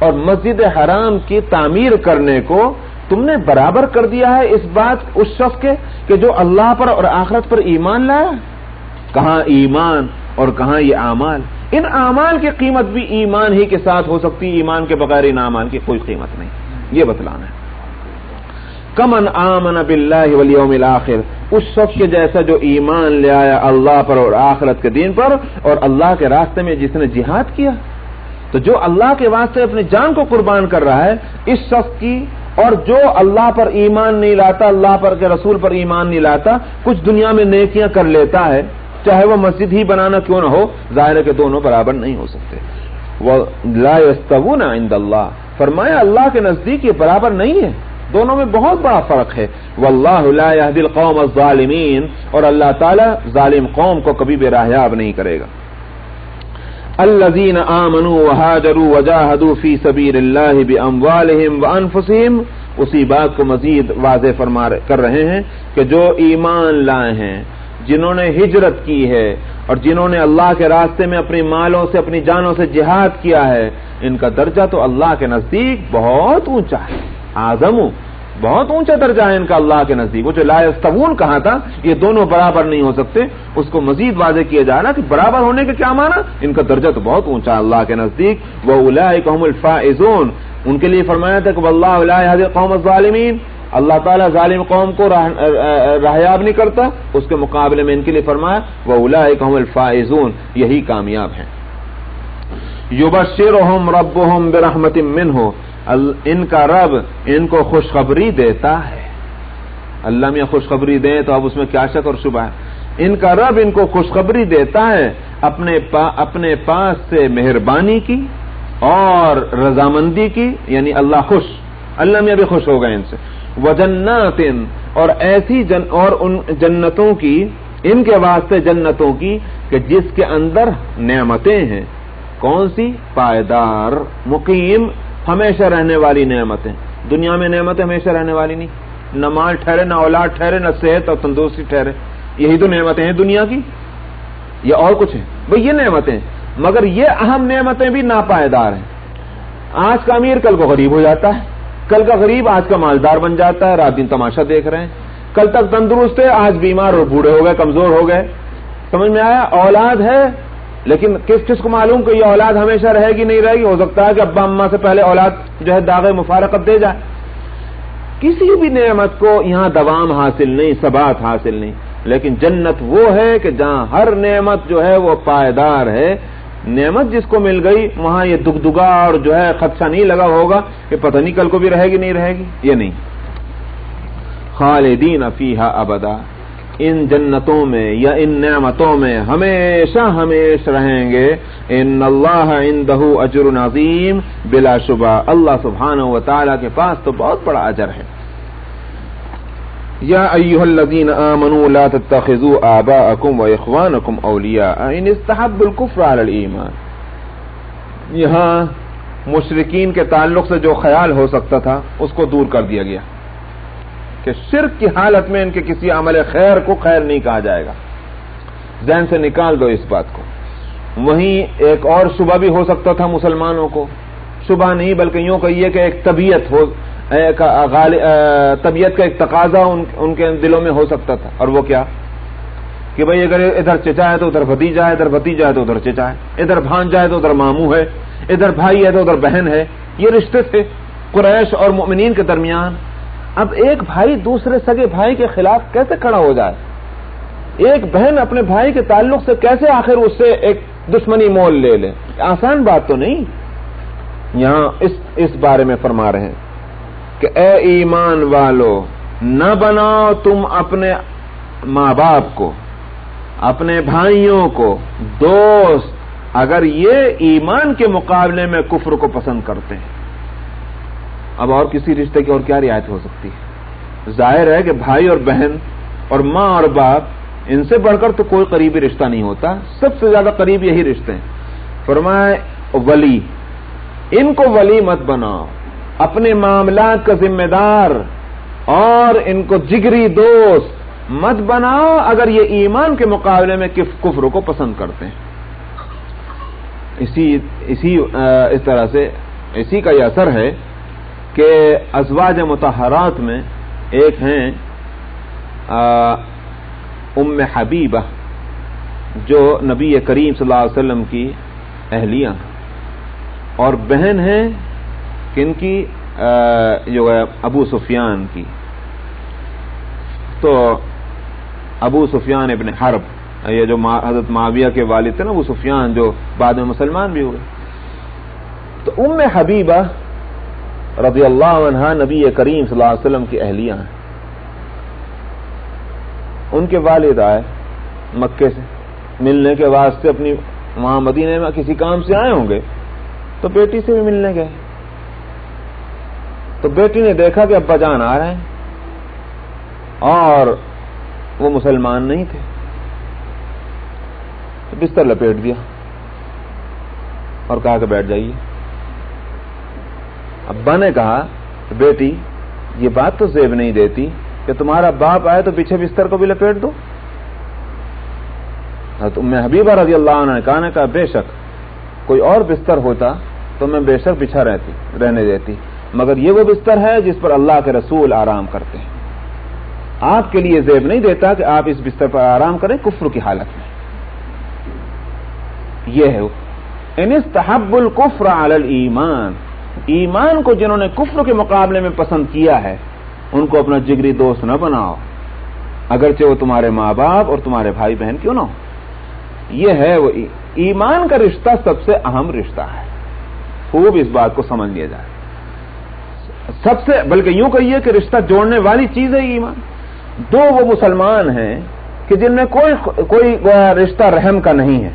اور مسجد حرام کی تعمیر کرنے کو تم نے برابر کر دیا ہے اس بات اس شخص کے کہ جو اللہ پر اور آخرت پر ایمان لایا؟ کہاں ایمان اور کہاں یہ اعمال. ان اعمال کی قیمت بھی ایمان ہی کے ساتھ ہو سکتی، ایمان کے بغیر ان اعمال کی کوئی قیمت نہیں. یہ بتلانا ہے. کمن آمن باللہ والیوم الآخر، اس شخص کے جیسا جو ایمان لے آیا اللہ پر اور آخرت کے دین پر، اور اللہ کے راستے میں جس نے جہاد کیا. تو جو اللہ کے واسطے اپنی جان کو قربان کر رہا ہے اس شخص کی، اور جو اللہ پر ایمان نہیں لاتا، اللہ پر کے رسول پر ایمان نہیں لاتا، کچھ دنیا میں نیکیاں کر لیتا ہے، چاہے وہ مسجد ہی بنانا کیوں نہ ہو، ظاہر ہے کہ دونوں برابر نہیں ہو سکتے. وَلَا يَسْتَوُونَ عِندَ اللَّهِ، فرمایا اللہ کے نزدیک یہ برابر نہیں ہے، دونوں میں بہت بڑا فرق ہے. واللہ لا یہدی القوم الظالمین، اور اللہ تعالی ظالم قوم کو کبھی بھی راہیاب نہیں کرے گا. الذین آمنوا وہاجروا وجاہدوا فی سبیل اللہ باموالہم وانفسہم، اسی بات کو مزید واضح کر رہے ہیں کہ جو ایمان لائے ہیں، جنہوں نے ہجرت کی ہے اور جنہوں نے اللہ کے راستے میں اپنی مالوں سے اپنی جانوں سے جہاد کیا ہے، ان کا درجہ تو اللہ کے نزدیک بہت اونچا ہے. اعظم، بہت اونچا درجہ ہے ان کا اللہ کے نزدیک. وہ جو لا یستوون کہا تھا، یہ دونوں برابر نہیں ہو سکتے، اس کو مزید واضح کیا جا رہا کہ برابر ہونے کا کیا معنی، ان کا درجہ تو بہت اونچا ہے اللہ کے نزدیک. وَأُولَٰئِكَ هُمُ الْفَائِزُونَ، ان کے لیے فرمایا تھا کہ وَاللَّهُ لَا يَهْدِي الْقَوْمَ الظَّالِمِينَ، اللہ تعالیٰ ظالم قوم کو راہیاب نہیں کرتا. اس کے مقابلے میں ان کے لیے فرمایا وَأُولَٰئِكَ هُمُ الْفَائِزُونَ، یہی کامیاب ہیں. يُبَشِّرُهُمْ رَبُّهُمْ بِرَحْمَةٍ مِّنْهُ، ان کا رب ان کو خوشخبری دیتا ہے. اللہ میں خوشخبری دیں تو اب اس میں کیا شک اور شبہ ہے. ان کا رب ان کو خوشخبری دیتا ہے اپنے پاس سے مہربانی کی اور رضامندی کی، یعنی اللہ خوش، اللہ میں بھی خوش ہو گئے ان سے. وجنات، اور ایسی اور ان جنتوں کی، ان کے واسطے جنتوں کی کہ جس کے اندر نعمتیں ہیں. کون سی؟ پائیدار، مقیم، ہمیشہ رہنے والی نعمتیں. دنیا میں نعمتیں ہمیشہ رہنے والی نہیں، نہ مال ٹھہرے، نہ اولاد ٹھہرے، نہ صحت اور تندرستی ٹھہرے. یہی تو نعمتیں ہیں دنیا کی، یہ اور کچھ ہیں بھئی، یہ نعمتیں، مگر یہ اہم نعمتیں بھی ناپائیدار ہیں. آج کا امیر کل کو غریب ہو جاتا ہے، کل کا غریب آج کا مالدار بن جاتا ہے. رات دن تماشا دیکھ رہے ہیں. کل تک تندرست ہے، آج بیمار اور بوڑھے ہو گئے، کمزور ہو گئے. سمجھ میں آیا؟ اولاد ہے لیکن کس کو معلوم کہ یہ اولاد ہمیشہ رہے گی نہیں رہے گی، ہو سکتا ہے کہ ابا اماں سے پہلے اولاد جو ہے داغ مفارقت دے جائے. کسی بھی نعمت کو یہاں دوام حاصل نہیں، ثبات حاصل نہیں، لیکن جنت وہ ہے کہ جہاں ہر نعمت جو ہے وہ پائیدار ہے. نعمت جس کو مل گئی وہاں یہ دگدگا اور جو ہے خدشہ نہیں لگا ہوگا کہ پتہ نہیں کل کو بھی رہے گی نہیں رہے گی، یہ نہیں. خالدین فیہا ابدا، ان جنتوں میں یا ان نعمتوں میں ہمیشہ ہمیشہ رہیں گے. ان اللہ عندہ اجر عظیم، بلا شبہ اللہ سبحانہ و تعالی کے پاس تو بہت بڑا اجر ہے. یا ایھا الذین آمنوا لا تتخذوا آباءکم واخوانکم اولیاء ان استحبوا الکفر علی الایمان. یہاں مشرکین کے تعلق سے جو خیال ہو سکتا تھا اس کو دور کر دیا گیا کہ شرک کی حالت میں ان کے کسی عمل خیر کو خیر نہیں کہا جائے گا. ذہن سے نکال دو اس بات کو. وہیں ایک اور شبہ بھی ہو سکتا تھا مسلمانوں کو، شبہ نہیں بلکہ یوں کہیے کہ ایک طبیعت کا ایک تقاضا ان کے دلوں میں ہو سکتا تھا، اور وہ کیا کہ بھئی اگر ادھر چچا ہے تو ادھر بھتیجا ہے، ادھر بھتیجا ہے تو ادھر چچا ہے، ادھر بھانجا ہے تو ادھر ماموں ہے، ادھر بھائی ہے تو ادھر بہن ہے. یہ رشتے تھے قریش اور مؤمنین کے درمیان. اب ایک بھائی دوسرے سگے بھائی کے خلاف کیسے کھڑا ہو جائے؟ ایک بہن اپنے بھائی کے تعلق سے کیسے آخر اس سے ایک دشمنی مول لے لے؟ آسان بات تو نہیں. یہاں اس بارے میں فرما رہے ہیں کہ اے ایمان والو، نہ بناؤ تم اپنے ماں باپ کو، اپنے بھائیوں کو دوست اگر یہ ایمان کے مقابلے میں کفر کو پسند کرتے ہیں. اب اور کسی رشتے کی اور کیا رعایت ہو سکتی ہے؟ ظاہر ہے کہ بھائی اور بہن اور ماں اور باپ، ان سے بڑھ کر تو کوئی قریبی رشتہ نہیں ہوتا. سب سے زیادہ قریب یہی رشتے ہیں. فرمائے ولی، ان کو ولی مت بناؤ، اپنے معاملات کا ذمہ دار اور ان کو جگری دوست مت بناؤ اگر یہ ایمان کے مقابلے میں کفر کو پسند کرتے ہیں. اس طرح سے اسی کا یہ اثر ہے کہ ازواج مطہرات میں ایک ہیں ام حبیبہ، جو نبی کریم صلی اللہ علیہ وسلم کی اہلیہ اور بہن ہیں کن کی؟ جو ہے ابو سفیان کی. تو ابو سفیان ابن حرب، یہ جو حضرت معاویہ کے والد تھے نا ابو سفیان، جو بعد میں مسلمان بھی ہوئے. تو ام حبیبہ رضی اللہ عنہا نبی کریم صلی اللہ علیہ وسلم کی اہلیہ ہیں. ان کے والد آئے مکے سے ملنے کے واسطے، اپنی وہاں مدینے میں کسی کام سے آئے ہوں گے، تو بیٹی سے بھی ملنے گئے. تو بیٹی نے دیکھا کہ ابا جان آ رہے ہیں اور وہ مسلمان نہیں تھے، تو بستر لپیٹ دیا اور کہا کہ بیٹھ جائیے. ابا نے کہا بیٹی یہ بات تو زیب نہیں دیتی کہ تمہارا باپ آئے تو پیچھے بستر کو بھی لپیٹ دو. ام حبیبہ رضی اللہ عنہ نے کہا بے شک کوئی اور بستر ہوتا تو میں بے شک بچھا رہنے دیتی، مگر یہ وہ بستر ہے جس پر اللہ کے رسول آرام کرتے ہیں. آپ کے لیے زیب نہیں دیتا کہ آپ اس بستر پر آرام کریں کفر کی حالت میں. یہ ہے ان استحب الکفر علی الایمان، ایمان کو جنہوں نے کفر کے مقابلے میں پسند کیا ہے ان کو اپنا جگری دوست نہ بناؤ، اگرچہ وہ تمہارے ماں باپ اور تمہارے بھائی بہن کیوں نہ ہو. یہ ہے وہ ایمان کا رشتہ سب سے اہم رشتہ ہے. خوب اس بات کو سمجھ لیا جائے. سب سے بلکہ یوں کہیے کہ رشتہ جوڑنے والی چیز ہے ایمان. دو وہ مسلمان ہیں کہ جن میں کوئی رشتہ رحم کا نہیں ہے،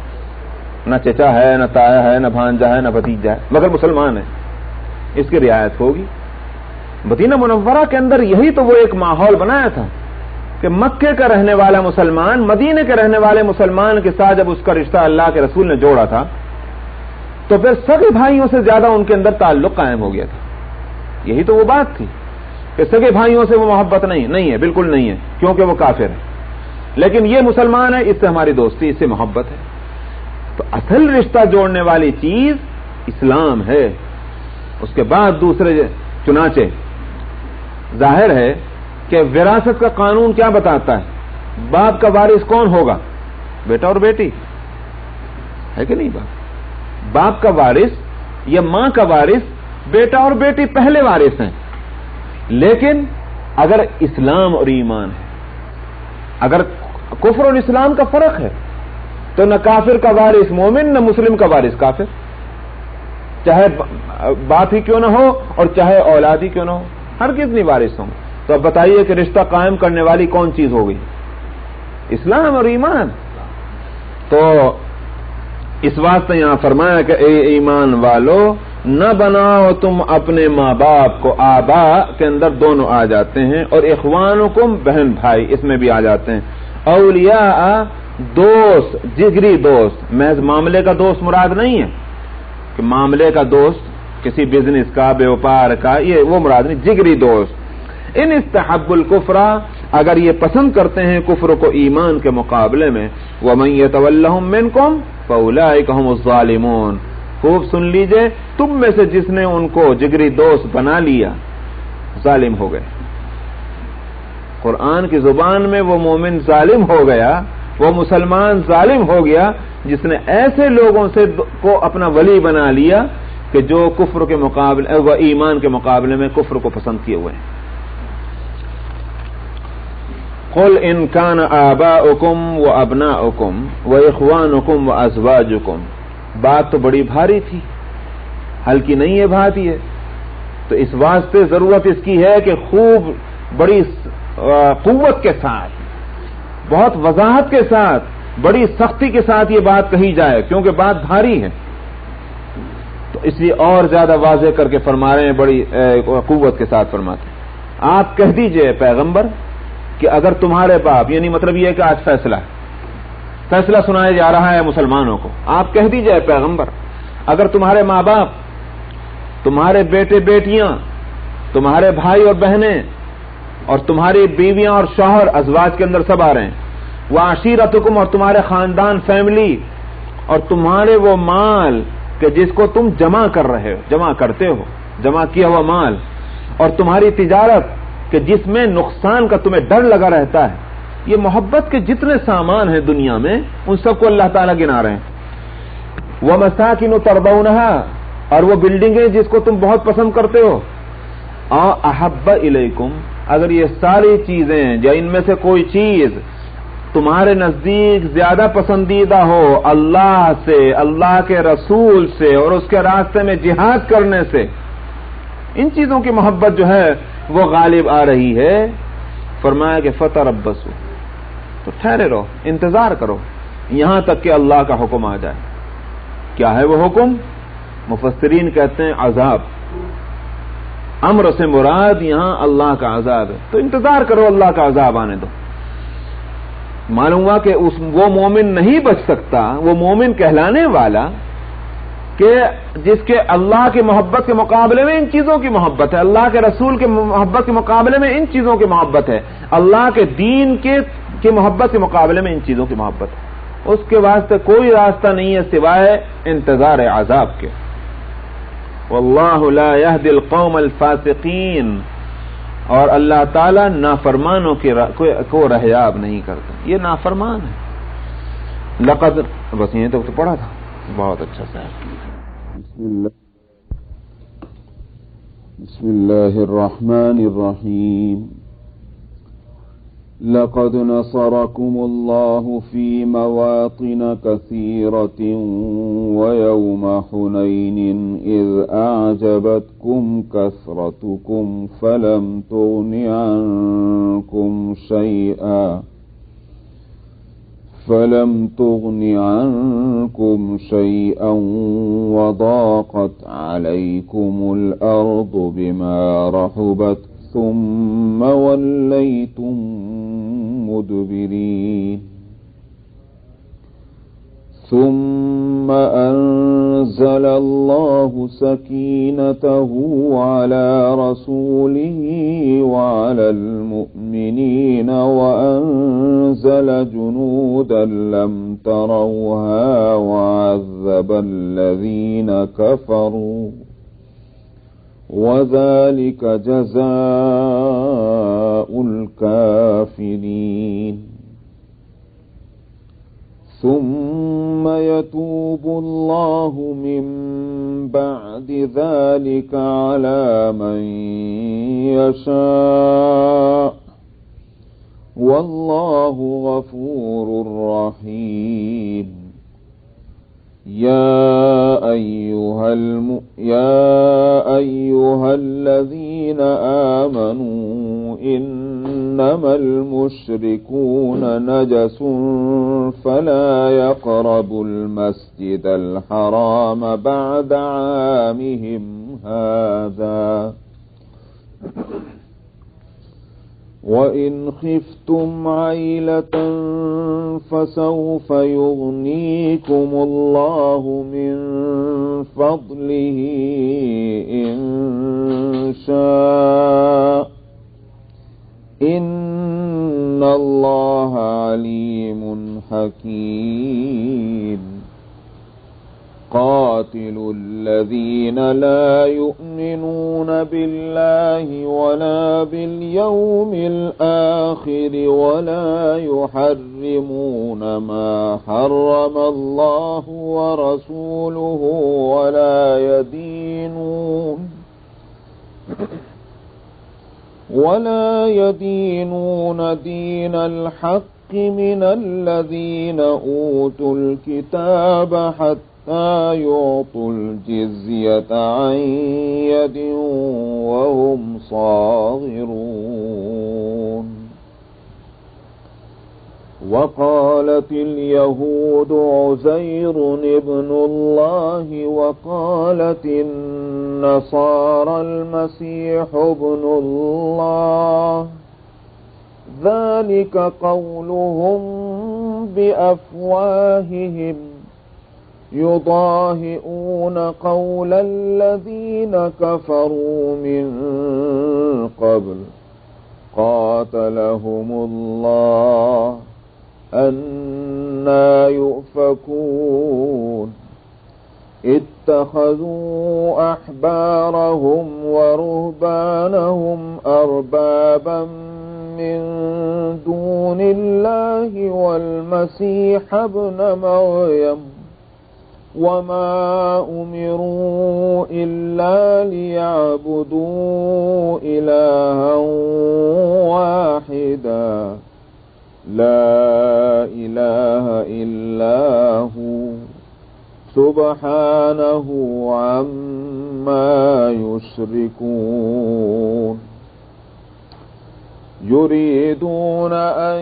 نہ چچا ہے، نہ تایا ہے، نہ بھانجا ہے، نہ بھتیجا ہے، مگر مسلمان ہے. اس کی رعایت ہوگی. مدینہ منورہ کے اندر یہی تو وہ ایک ماحول بنایا تھا کہ مکے کا رہنے والا مسلمان مدینے کے رہنے والے مسلمان کے ساتھ جب اس کا رشتہ اللہ کے رسول نے جوڑا تھا تو پھر سگے بھائیوں سے زیادہ ان کے اندر تعلق قائم ہو گیا تھا. یہی تو وہ بات تھی کہ سگے بھائیوں سے وہ محبت نہیں ہے، بالکل نہیں ہے، کیونکہ وہ کافر ہے. لیکن یہ مسلمان ہے، اس سے ہماری دوستی، اس سے محبت ہے. تو اصل رشتہ جوڑنے والی چیز اسلام ہے. اس کے بعد دوسرے چنانچہ ظاہر ہے کہ وراثت کا قانون کیا بتاتا ہے؟ باپ کا وارث کون ہوگا؟ بیٹا اور بیٹی ہے کہ نہیں؟ باپ کا وارث یا ماں کا وارث بیٹا اور بیٹی پہلے وارث ہیں، لیکن اگر اسلام اور ایمان ہے، اگر کفر اور اسلام کا فرق ہے تو نہ کافر کا وارث مومن نہ مسلم کا وارث کافر، چاہے باپ ہی کیوں نہ ہو اور چاہے اولاد ہی کیوں نہ ہو، ہرگز نہیں وارث ہوں گے۔ تو اب بتائیے کہ رشتہ قائم کرنے والی کون چیز ہو گئی؟ اسلام اور ایمان۔ تو اس واسطے یہاں فرمایا کہ اے ایمان والو نہ بناؤ تم اپنے ماں باپ کو، آبا کے اندر دونوں آ جاتے ہیں، اور اخوانکم بہن بھائی اس میں بھی آ جاتے ہیں، اولیاء دوست، جگری دوست، محض معاملے کا دوست مراد نہیں ہے کہ معاملے کا دوست کسی بزنس کا، بیوپار کا، یہ وہ مراد نہیں، جگری دوست۔ ان استحب الکفر، اگر یہ پسند کرتے ہیں کفر کو ایمان کے مقابلے میں، ومن یتولہم منکم فاولئک هم الظالمون، خوب سن لیجئے، تم میں سے جس نے ان کو جگری دوست بنا لیا ظالم ہو گئے۔ قرآن کی زبان میں وہ مومن ظالم ہو گیا، وہ مسلمان ظالم ہو گیا جس نے ایسے لوگوں سے کو اپنا ولی بنا لیا کہ جو کفر کے مقابلے و ایمان کے مقابلے میں کفر کو پسند کیے ہوئے ہیں۔ قل ان کان آباؤکم و ابناؤکم و اخوانکم و ازواجکم، بات تو بڑی بھاری تھی، ہلکی نہیں ہے بات یہ، تو اس واسطے ضرورت اس کی ہے کہ خوب بڑی قوت کے ساتھ، بہت وضاحت کے ساتھ، بڑی سختی کے ساتھ یہ بات کہی جائے، کیونکہ بات بھاری ہے، تو اس لیے اور زیادہ واضح کر کے فرما رہے ہیں، بڑی قوت کے ساتھ فرماتے ہیں۔ آپ کہہ دیجئے پیغمبر کہ اگر تمہارے باپ، یعنی مطلب یہ ہے کہ آج فیصلہ سنایا جا رہا ہے مسلمانوں کو، آپ کہہ دیجئے پیغمبر اگر تمہارے ماں باپ، تمہارے بیٹے بیٹیاں، تمہارے بھائی اور بہنیں، اور تمہاری بیویاں اور شوہر، ازواج کے اندر سب آ رہے ہیں، وعشیرتکم، اور تمہارے خاندان، فیملی، اور تمہارے وہ مال کہ جس کو تم جمع کرتے ہو، جمع کیا ہوا مال، اور تمہاری تجارت کہ جس میں نقصان کا تمہیں ڈر لگا رہتا ہے، یہ محبت کے جتنے سامان ہیں دنیا میں ان سب کو اللہ تعالیٰ گنا رہے ہیں۔ وَمَسَاكِنُ تَرْضَوْنَهَا، اور وہ بلڈنگیں جس کو تم بہت پسند کرتے ہو، أَحَبَّ إِلَيْكُمْ، اگر یہ ساری چیزیں یا ان میں سے کوئی چیز تمہارے نزدیک زیادہ پسندیدہ ہو اللہ سے، اللہ کے رسول سے، اور اس کے راستے میں جہاد کرنے سے، ان چیزوں کی محبت جو ہے وہ غالب آ رہی ہے، فرمایا کہ فتربصوا، تو ٹھہرے رہو، انتظار کرو یہاں تک کہ اللہ کا حکم آ جائے۔ کیا ہے وہ حکم؟ مفسرین کہتے ہیں عذاب، امر سے مراد یہاں اللہ کا عذاب ہے، تو انتظار کرو اللہ کا عذاب آنے دو۔ معلوم ہوا کہ وہ مومن نہیں بچ سکتا، وہ مومن کہلانے والا کہ جس کے اللہ کی محبت کے مقابلے میں ان چیزوں کی محبت ہے، اللہ کے رسول کے محبت کے مقابلے میں ان چیزوں کی محبت ہے، اللہ کے دین کی محبت کے مقابلے میں ان چیزوں کی محبت ہے، اس کے واسطے کوئی راستہ نہیں ہے سوائے انتظار عذاب کے۔ واللہ لا يهدي القوم الفاسقین، اور اللہ تعالیٰ نافرمانوں کو رہیاب نہیں کرتا، یہ نافرمان ہے۔ لقد، بس یہ تو پڑھا تھا، بہت اچھا صاحب۔ بسم اللہ الرحمن الرحیم۔ لقد نصركم الله في مواطن كثيرة ويوم حنين إذ أعجبتكم كثرتكم فلم تغن عنكم شيئا وضاقت عليكم الأرض بما رحبت ثم وليتم مدبرين ثم أنزل الله سكينته على رسوله وعلى المؤمنين وأنزل جنودا لم تروها وعذب الذين كفروا وذلك جزاء الكافرين ويتوب الله من بعد ذلك على من يشاء والله غفور رحيم. يا أيها الذين آمنوا إنما المشركون نجس فلا يقربوا المسجد الحرام بعد عامهم هذا وإن خفتم عيلة فسوف يغنيكم الله من فضله إن شاء إن الله عليم حكيم. قاتلوا الذين لا يؤمنون بالله ولا باليوم الآخر ولا يحرمون ما حرم الله ورسوله ولا يدينون دين الحق من الذين أوتوا الكتاب حتى يعطوا الجزية عن يد وهم صاغرون. وقالت اليهود عزير ابن الله وقالت النصارى المسيح ابن الله ذلك قولهم بأفواههم يضاهئون قول الذين كفروا من قبل قاتلهم الله أنى يؤفكون. اتخذوا أحبارهم ورهبانهم أربابا من دون الله والمسيح ابن مريم وما أمروا إلا ليعبدوا إلها واحدا لا إله إلا هو سبحانه عما يشركون. يريدون أن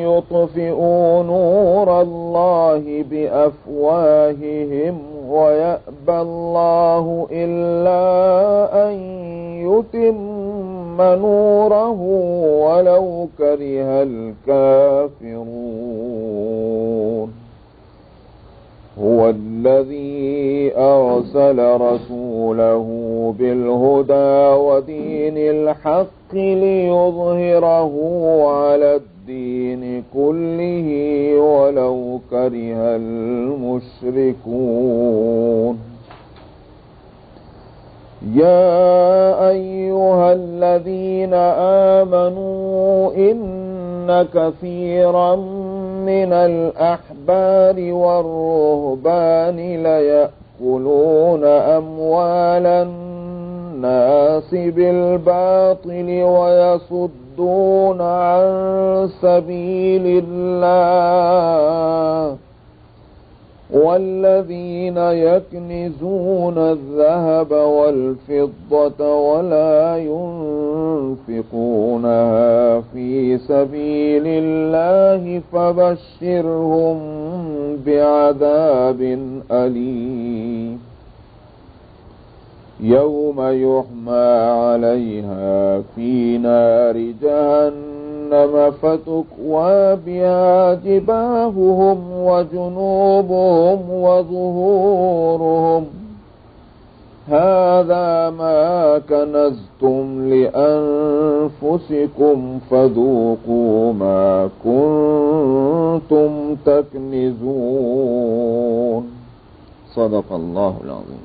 يطفئوا نور الله بأفواههم ويأبى الله إلا أن يتم نوره ولو كره الكافرون. هو الذي أرسل رسوله بالهدى ودين الحق ليظهره على الدين كله ولو كره المشركون. يا أيها الذين آمنوا إن كثيرا من الأحبار والرهبان ليأكلون أموال الناس بالباطل ويصدون عن سبيل الله والذين يكنزون الذهب والفضة ولا ينفقونها في سبيل الله فبشرهم بعذاب أليم. يوم يحمى عليها في نار جهنم فتكوى بها جباههم وجنوبهم وظهورهم هذا ما كنزتم لأنفسكم فذوقوا ما كنتم تكنزون. صدق الله العظيم.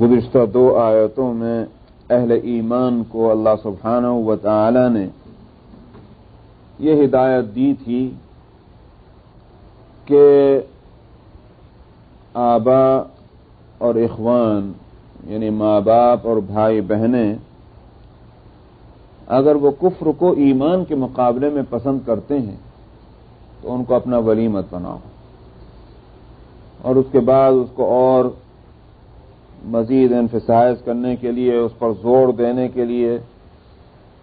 گزشتہ 2 آیتوں میں اہل ایمان کو اللہ سبحانہ و تعالی نے یہ ہدایت دی تھی کہ آبا اور اخوان یعنی ماں باپ اور بھائی بہنیں اگر وہ کفر کو ایمان کے مقابلے میں پسند کرتے ہیں تو ان کو اپنا ولی مت بناؤ، اور اس کے بعد اس کو اور مزید emphasize کرنے کے لیے، اس پر زور دینے کے لیے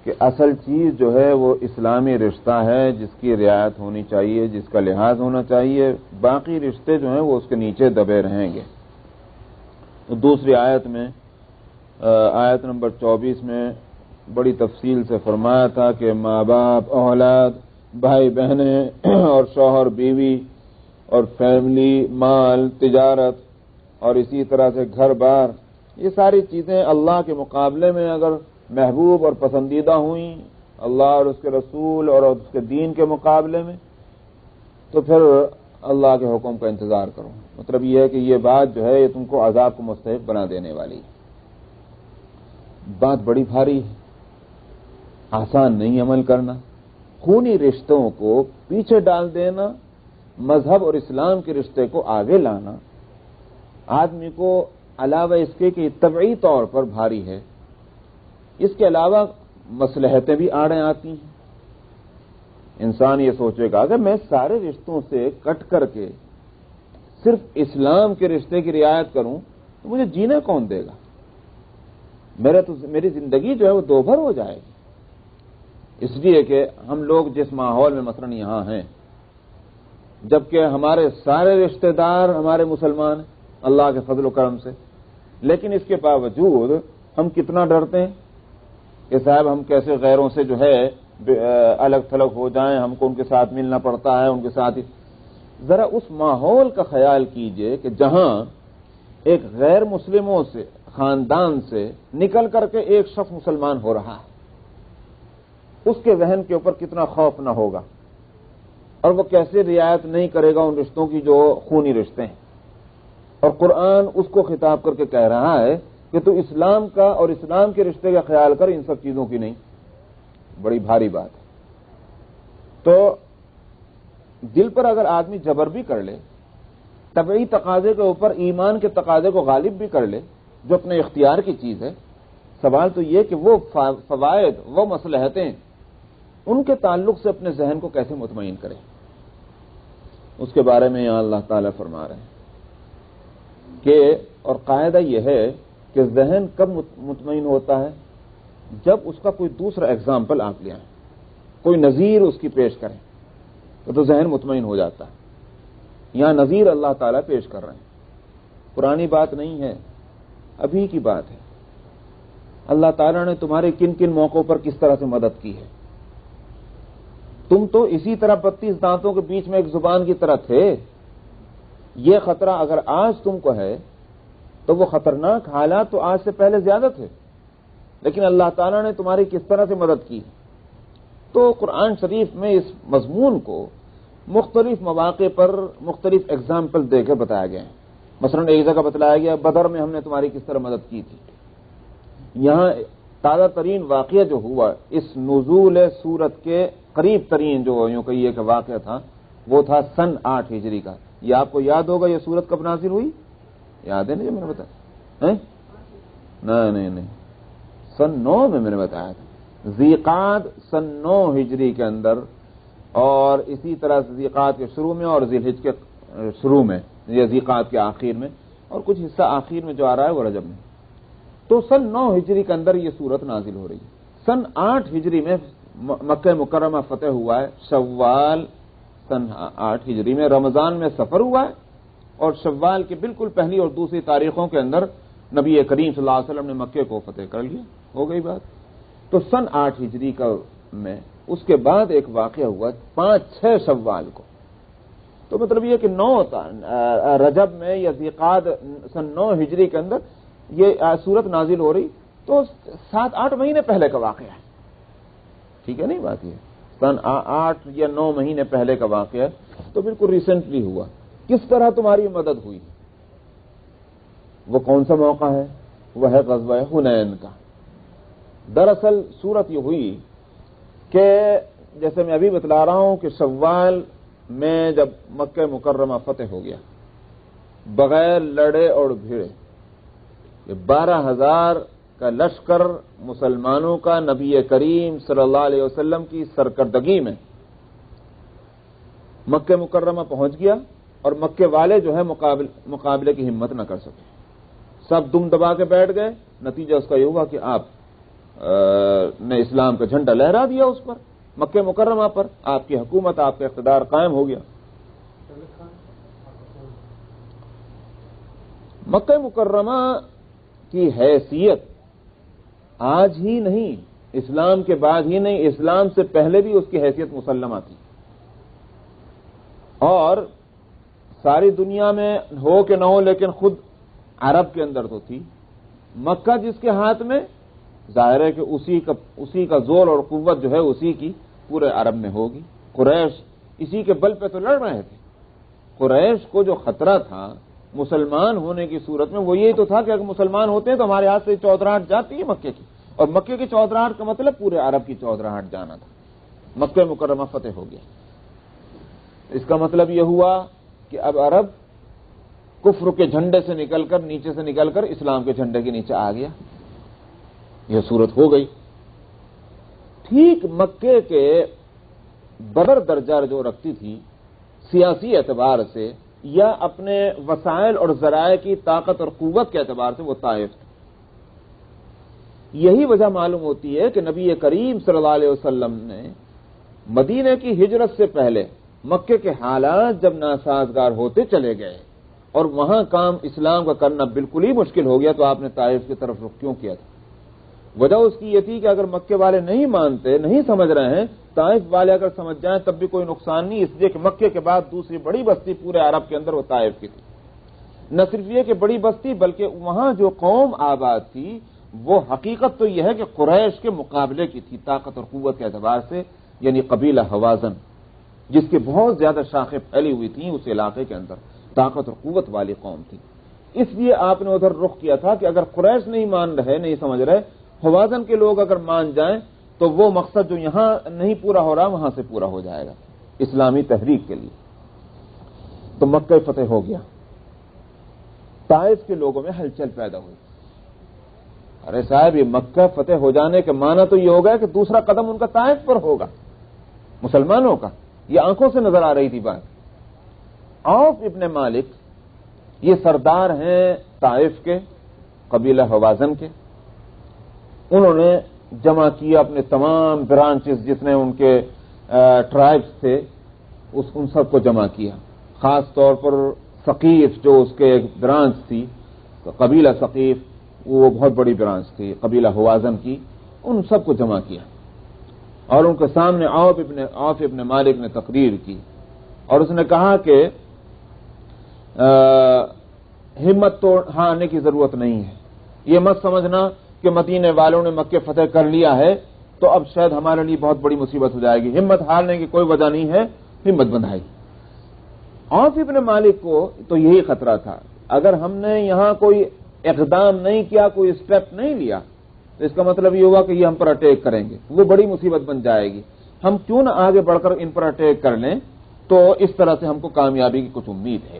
کہ اصل چیز جو ہے وہ اسلامی رشتہ ہے جس کی رعایت ہونی چاہیے، جس کا لحاظ ہونا چاہیے، باقی رشتے جو ہیں وہ اس کے نیچے دبے رہیں گے۔ تو دوسری آیت میں آیت نمبر 24 میں بڑی تفصیل سے فرمایا تھا کہ ماں باپ، اولاد، بھائی بہنیں اور شوہر بیوی اور فیملی، مال، تجارت اور اسی طرح سے گھر بار، یہ ساری چیزیں اللہ کے مقابلے میں اگر محبوب اور پسندیدہ ہوئیں، اللہ اور اس کے رسول اور اس کے دین کے مقابلے میں، تو پھر اللہ کے حکم کا انتظار کرو۔ مطلب یہ ہے کہ یہ بات جو ہے یہ تم کو عذاب کو مستحق بنا دینے والی ہے۔ بات بڑی بھاری ہے، آسان نہیں عمل کرنا۔ خونی رشتوں کو پیچھے ڈال دینا، مذہب اور اسلام کے رشتے کو آگے لانا، آدمی کو علاوہ اس کے کہ طبعی طور پر بھاری ہے، اس کے علاوہ مصلحتیں بھی آڑیں آتی ہیں۔ انسان یہ سوچے گا اگر میں سارے رشتوں سے کٹ کر کے صرف اسلام کے رشتے کی رعایت کروں تو مجھے جینا کون دے گا؟ میری زندگی جو ہے وہ دوبھر ہو جائے گی۔ اس لیے کہ ہم لوگ جس ماحول میں مثلا یہاں ہیں، جبکہ ہمارے سارے رشتہ دار ہمارے مسلمان ہیں اللہ کے فضل و کرم سے، لیکن اس کے باوجود ہم کتنا ڈرتے ہیں کہ صاحب ہم کیسے غیروں سے جو ہے الگ تھلگ ہو جائیں، ہم کو ان کے ساتھ ملنا پڑتا ہے، ان کے ساتھ ذرا اس ماحول کا خیال کیجئے کہ جہاں ایک غیر مسلموں سے خاندان سے نکل کر کے ایک شخص مسلمان ہو رہا ہے، اس کے ذہن کے اوپر کتنا خوف نہ ہوگا، اور وہ کیسے رعایت نہیں کرے گا ان رشتوں کی جو خونی رشتے ہیں۔ اور قرآن اس کو خطاب کر کے کہہ رہا ہے کہ تو اسلام کا اور اسلام کے رشتے کا خیال کر، ان سب چیزوں کی نہیں۔ بڑی بھاری بات ہے۔ تو دل پر اگر آدمی جبر بھی کر لے، طبعی تقاضے کے اوپر ایمان کے تقاضے کو غالب بھی کر لے جو اپنے اختیار کی چیز ہے، سوال تو یہ کہ وہ فوائد، وہ مصلحتیں، ان کے تعلق سے اپنے ذہن کو کیسے مطمئن کرے، اس کے بارے میں یہاں اللہ تعالیٰ فرما رہے ہیں کہ اور قاعدہ یہ ہے کہ ذہن کب مطمئن ہوتا ہے؟ جب اس کا کوئی دوسرا ایگزامپل آپ لے آئیں، کوئی نظیر اس کی پیش کریں تو ذہن مطمئن ہو جاتا ہے۔ یہاں نظیر اللہ تعالیٰ پیش کر رہے ہیں، پرانی بات نہیں ہے، ابھی کی بات ہے۔ اللہ تعالیٰ نے تمہارے کن کن موقعوں پر کس طرح سے مدد کی ہے۔ تم تو اسی طرح 32 دانتوں کے بیچ میں ایک زبان کی طرح تھے۔ یہ خطرہ اگر آج تم کو ہے تو وہ خطرناک حالات تو آج سے پہلے زیادہ تھے، لیکن اللہ تعالیٰ نے تمہاری کس طرح سے مدد کی۔ تو قرآن شریف میں اس مضمون کو مختلف مواقع پر مختلف اگزامپل دے کے بتایا گیا ہے۔ مثلا ایک جگہ بتلایا گیا بدر میں ہم نے تمہاری کس طرح مدد کی تھی۔ یہاں تازہ ترین واقعہ جو ہوا اس نزول سورت کے قریب ترین جو یوں کہیے کہ واقعہ تھا، وہ تھا سن 8 ہجری کا۔ یہ آپ کو یاد ہوگا یہ سورت کب نازل ہوئی؟ یاد ہے نا جو میں نے بتایا؟ نہیں، سن 9 میں نے بتایا تھا، ذیقعد سن 9 ہجری کے اندر، اور اسی طرح ذیقعد کے شروع میں اور ذی الحجہ کے شروع میں، یا ذیقعد کے آخر میں، اور کچھ حصہ آخر میں جو آ رہا ہے وہ رجب میں۔ تو سن 9 ہجری کے اندر یہ سورت نازل ہو رہی ہے۔ سن 8 ہجری میں مکہ مکرمہ فتح ہوا ہے، شوال سن 8 ہجری میں رمضان میں سفر ہوا ہے، اور شوال کے بالکل پہلی اور دوسری تاریخوں کے اندر نبی کریم صلی اللہ علیہ وسلم نے مکے کو فتح کر لیا، ہو گئی بات۔ تو سن 8 ہجری کا میں اس کے بعد ایک واقعہ ہوا 5-6 شوال کو۔ تو مطلب یہ کہ 9 رجب میں یا ذیقعد سن 9 ہجری کے اندر یہ سورت نازل ہو رہی، تو 7-8 مہینے پہلے کا واقعہ ہے، ٹھیک ہے نہیں بات یہ؟ سن 8 یا 9 مہینے پہلے کا واقعہ ہے، تو بالکل ریسنٹلی ہوا۔ کس طرح تمہاری مدد ہوئی؟ وہ کون سا موقع ہے؟ وہ ہے غزوہ حنین کا۔ دراصل صورت یہ ہوئی کہ جیسے میں ابھی بتلا رہا ہوں کہ شوال میں جب مکہ مکرمہ فتح ہو گیا بغیر لڑے اور بھیڑے، 12,000 کا لشکر مسلمانوں کا نبی کریم صلی اللہ علیہ وسلم کی سرکردگی میں مکہ مکرمہ پہنچ گیا، اور مکے والے جو ہے مقابلے کی ہمت نہ کر سکے، سب دم دبا کے بیٹھ گئے۔ نتیجہ اس کا یہ ہوا کہ آپ نے اسلام کا جھنڈا لہرا دیا اس پر، مکہ مکرمہ پر، آپ کی حکومت، آپ کا اقتدار قائم ہو گیا۔ مکہ مکرمہ کی حیثیت آج ہی نہیں، اسلام کے بعد ہی نہیں، اسلام سے پہلے بھی اس کی حیثیت مسلمہ تھی، اور ساری دنیا میں ہو کہ نہ ہو لیکن خود عرب کے اندر تو تھی۔ مکہ جس کے ہاتھ میں، ظاہر ہے کہ اسی کا زور اور قوت جو ہے اسی کی پورے عرب میں ہوگی۔ قریش اسی کے بل پہ تو لڑ رہے تھے۔ قریش کو جو خطرہ تھا مسلمان ہونے کی صورت میں وہ یہی تو تھا کہ اگر مسلمان ہوتے ہیں تو ہمارے ہاتھ سے چودراہٹ جاتی ہے مکے کی، اور مکے کی چودراہٹ کا مطلب پورے عرب کی چودراہٹ جانا تھا۔ مکہ مکرمہ فتح ہو گیا، اس کا مطلب یہ ہوا کہ اب عرب کفر کے جھنڈے سے نکل کر، نیچے سے نکل کر اسلام کے جھنڈے کے نیچے آ گیا، یہ صورت ہو گئی۔ ٹھیک مکے کے بدر درجہ جو رکھتی تھی سیاسی اعتبار سے یا اپنے وسائل اور ذرائع کی طاقت اور قوت کے اعتبار سے وہ طائف تھی۔ یہی وجہ معلوم ہوتی ہے کہ نبی کریم صلی اللہ علیہ وسلم نے مدینے کی ہجرت سے پہلے مکے کے حالات جب ناسازگار ہوتے چلے گئے اور وہاں کام اسلام کا کرنا بالکل ہی مشکل ہو گیا تو آپ نے طائف کی طرف رخ کیوں کیا تھا؟ وجہ اس کی یہ تھی کہ اگر مکے والے نہیں مانتے، نہیں سمجھ رہے ہیں، طائف والے اگر سمجھ جائیں تب بھی کوئی نقصان نہیں، اس لیے کہ مکے کے بعد دوسری بڑی بستی پورے عرب کے اندر وہ طائف کی تھی۔ نہ صرف یہ کہ بڑی بستی بلکہ وہاں جو قوم آباد تھی وہ حقیقت تو یہ ہے کہ قریش کے مقابلے کی تھی طاقت اور قوت کے اعتبار سے، یعنی قبیلہ حوازن جس کی بہت زیادہ شاخیں پھیلی ہوئی تھیں اس علاقے کے اندر، طاقت اور قوت والی قوم تھی۔ اس لیے آپ نے ادھر رخ کیا تھا کہ اگر قریش نہیں مان رہے، نہیں سمجھ رہے، حوازن کے لوگ اگر مان جائیں تو وہ مقصد جو یہاں نہیں پورا ہو رہا وہاں سے پورا ہو جائے گا اسلامی تحریک کے لیے۔ تو مکہ فتح ہو گیا، طائف کے لوگوں میں ہلچل پیدا ہوئی۔ ارے صاحب، یہ مکہ فتح ہو جانے کے معنی تو یہ ہوگا کہ دوسرا قدم ان کا طائف پر ہوگا مسلمانوں کا، یہ آنکھوں سے نظر آ رہی تھی بات۔ عوف ابن مالک یہ سردار ہیں طائف کے، قبیلہ حوازن کے، انہوں نے جمع کیا اپنے تمام برانچز جتنے ان کے ٹرائبز تھے ان سب کو جمع کیا، خاص طور پر ثقیف جو اس کے ایک برانچ تھی، قبیلہ ثقیف، وہ بہت بڑی برانچ تھی قبیلہ حوازن کی، ان سب کو جمع کیا اور ان کے سامنے عوف ابن مالک نے تقریر کی اور اس نے کہا کہ ہمت توڑنے کی ضرورت نہیں ہے، یہ مت سمجھنا کہ مدینے والوں نے مکہ فتح کر لیا ہے تو اب شاید ہمارے لیے بہت بڑی مصیبت ہو جائے گی، ہمت ہارنے کی کوئی وجہ نہیں ہے، ہمت بندھائی۔ عوف ابن مالک کو تو یہی خطرہ تھا، اگر ہم نے یہاں کوئی اقدام نہیں کیا، کوئی اسٹیپ نہیں لیا تو اس کا مطلب یہ ہوا کہ یہ ہم پر اٹیک کریں گے، وہ بڑی مصیبت بن جائے گی، ہم کیوں نہ آگے بڑھ کر ان پر اٹیک کر لیں، تو اس طرح سے ہم کو کامیابی کی کچھ امید ہے۔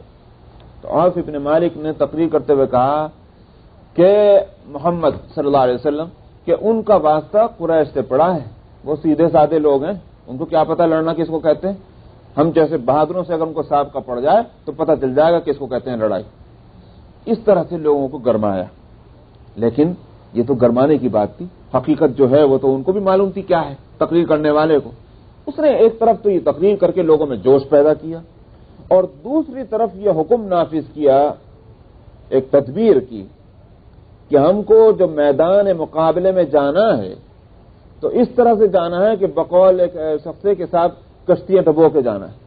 تو عوف ابن مالک نے تقریر کرتے ہوئے کہا کہ محمد صلی اللہ علیہ وسلم کہ ان کا واسطہ قریش سے پڑا ہے، وہ سیدھے سادے لوگ ہیں، ان کو کیا پتہ لڑنا کس کو کہتے ہیں، ہم جیسے بہادروں سے اگر ان کو سابقہ پڑ جائے تو پتہ چل جائے گا کس کو کہتے ہیں لڑائی۔ اس طرح سے لوگوں کو گرمایا، لیکن یہ تو گرمانے کی بات تھی، حقیقت جو ہے وہ تو ان کو بھی معلوم تھی کیا ہے تقریر کرنے والے کو۔ اس نے ایک طرف تو یہ تقریر کر کے لوگوں میں جوش پیدا کیا اور دوسری طرف یہ حکم نافذ کیا، ایک تدبیر کی کہ ہم کو جو میدان مقابلے میں جانا ہے تو اس طرح سے جانا ہے کہ بقول ایک شخصے کے ساتھ کشتیاں ڈبو کے جانا ہے،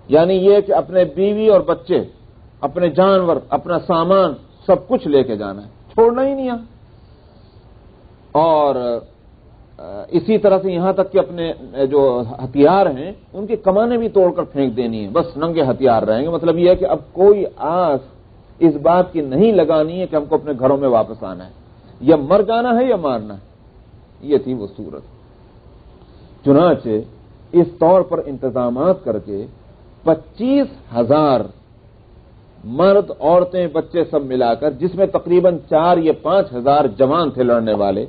یعنی یہ کہ اپنے بیوی اور بچے، اپنے جانور، اپنا سامان سب کچھ لے کے جانا ہے، چھوڑنا ہی نہیں ہے، اور اسی طرح سے یہاں تک کہ اپنے جو ہتھیار ہیں ان کی کمانیں بھی توڑ کر پھینک دینی ہیں، بس ننگے ہتھیار رہیں گے۔ مطلب یہ ہے کہ اب کوئی آس اس بات کی نہیں لگانی ہے کہ ہم کو اپنے گھروں میں واپس آنا ہے، یا مر جانا ہے یا مارنا ہے۔ یہ تھی وہ صورت۔ چنانچہ اس طور پر انتظامات کر کے 25,000 مرد، عورتیں، بچے سب ملا کر، جس میں تقریباً 4 یا 5,000 جوان تھے لڑنے والے،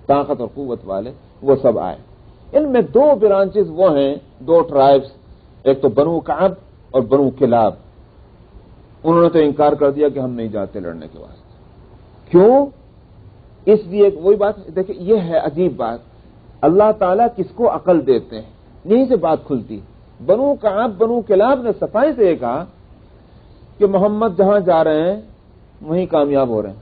طاقت اور قوت والے، وہ سب آئے۔ ان میں 2 برانچز وہ ہیں، 2 ٹرائبس، ایک تو بنو کعب اور بنو کلاب۔ انہوں نے تو انکار کر دیا کہ ہم نہیں جاتے لڑنے کے واسطے۔ کیوں؟ اس لیے وہی بات دیکھیں، یہ ہے عجیب بات، اللہ تعالیٰ کس کو عقل دیتے ہیں، یہیں سے بات کھلتی۔ بنو کعب، بنو کلاب نے صفائی سے یہ کہا کہ محمد جہاں جا رہے ہیں وہیں کامیاب ہو رہے ہیں،